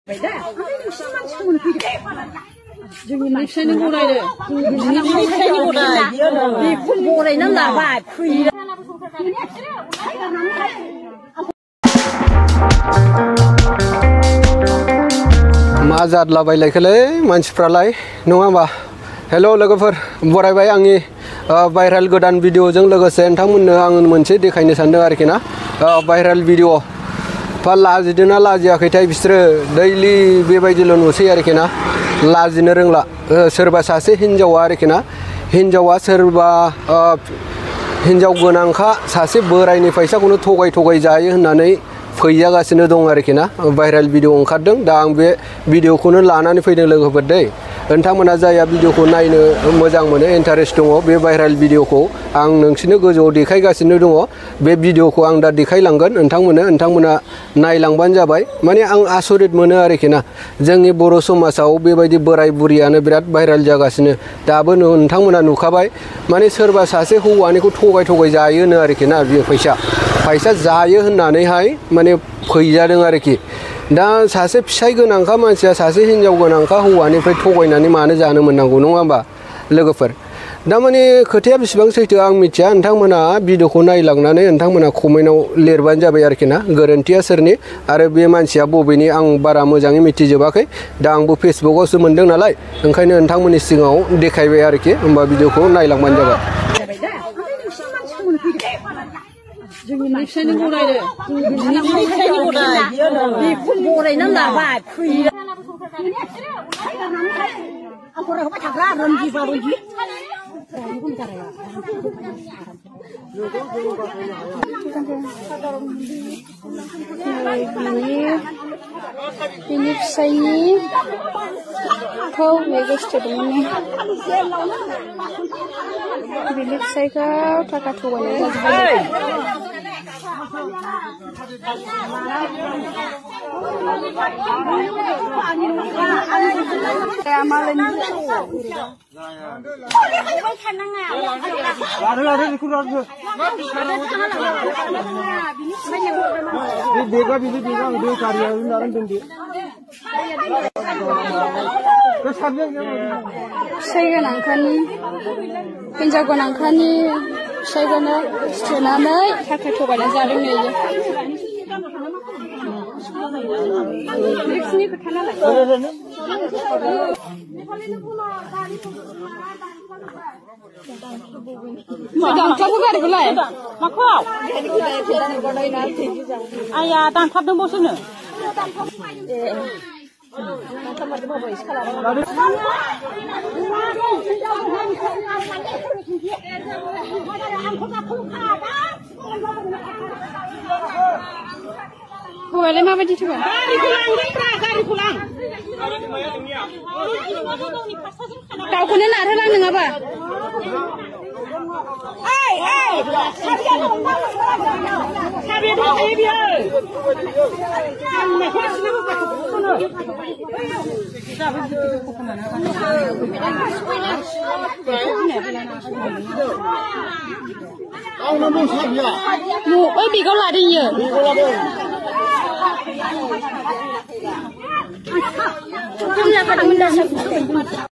जोंनि फिसानि गरायनो जोंनि फिसानि गराय बेखौ गरायनो लाबाय फैयो मा जादलाबायलायखोलै मानसिफ्रालाय नङा होमबा हेल' लोगोफोर बरायबाय आंनि भाइरेल गोदान भिडिअजों लोगोसे नोंथांमोननो आं मोनसे देखायनो सानदों आरोखि ना भाइरेल भिडिअ बा लाजिदोंना लाजियाखैथाय बिसोरो दैलि बेबायदिल' नुसै आरोखि ना लाजिनो रोंला सोरबा सासे हिन्जावा आरोखि ना हिन्जावा सोरबा हिन्जाव गोनांखा सासे बोरायनि फैसाखौनो थगाय जायो होननानै फैजागासिनो दं आरोखि ना भाइरेल भिडिअ ओंखारदों दा आं बे भिडिअखौनो लानानै फैदों लोगोफोर दै नोंथांमोना जायहा भिडिअखौ नायनो मोजां मोनो इन्टारेस्ट दङ बे भाइरेल भिडिअखौ आं नोंसिनो गोजौआव देखायगासिनो दङ बे भिडिअखौ आं दा देखायलांगोन नोंथांमोना नायलांबानो जाबाय माने आं आसरित मोनो आरोखि ना जोंनि बर' समाजाव बेबायदि बोराय बुरियानो बिराद भाइरेल जागासिनो दाबो नोंथांमोना नुखाबाय माने सोरबा सासे हौवानिखौ थगाय जायोनो आरोखि ना बियो फैसा जायो होननानैहाय माने फैजादों आरोखि दा सासे फिसाय गोनांखा मानसिया सासे हिन्जाव गोनांखा हौवानिफ्राय थगायनानै मानो जानो मोननांगौ नङा होमबा लोगोफोर दा माने खोथाया बेसेबां सैथो आं मिथिया नोंथांमोना भिडिअखौ नायलांनानै नोंथांमोना कमेन्टआव लिरबानो जाबाय आरोखि ना गोरोन्थिया सोरनि आरो बे मानसिया बबेनि आं बारा मोजाङै मिथिजोबाखै दा आंबो फेसबुकआवसो मोनदों नालाय ओंखायनो नोंथांमोननि सिगाङाव देखायबाय आरोखि होमबा भिडिअखौ नायलांबानो जाबाय जोंनि फिसानि गरायनो जोंनि फिसानि गराय बेखौ गरायनो लाबाय फैयो बिनि फिसायनिखौ गोसोथोदोंमोन बिनि फिसायखौ थाखा थगायनाय जाजोब्बाय फिसाय गोनांखानि हिन्जाव गोनांखानि फिसायखौनो सिथोनानै थाखा थगायनानै जादों नो बिसोरनि खोथा नालाय दानखाबो गारिखौलाय माखौ आया दानखाबदोंबावसोनो हौवालाय माबायदि थगाय दाउखौनो नारहोलां नङाबा बै बेगाव लादों इयो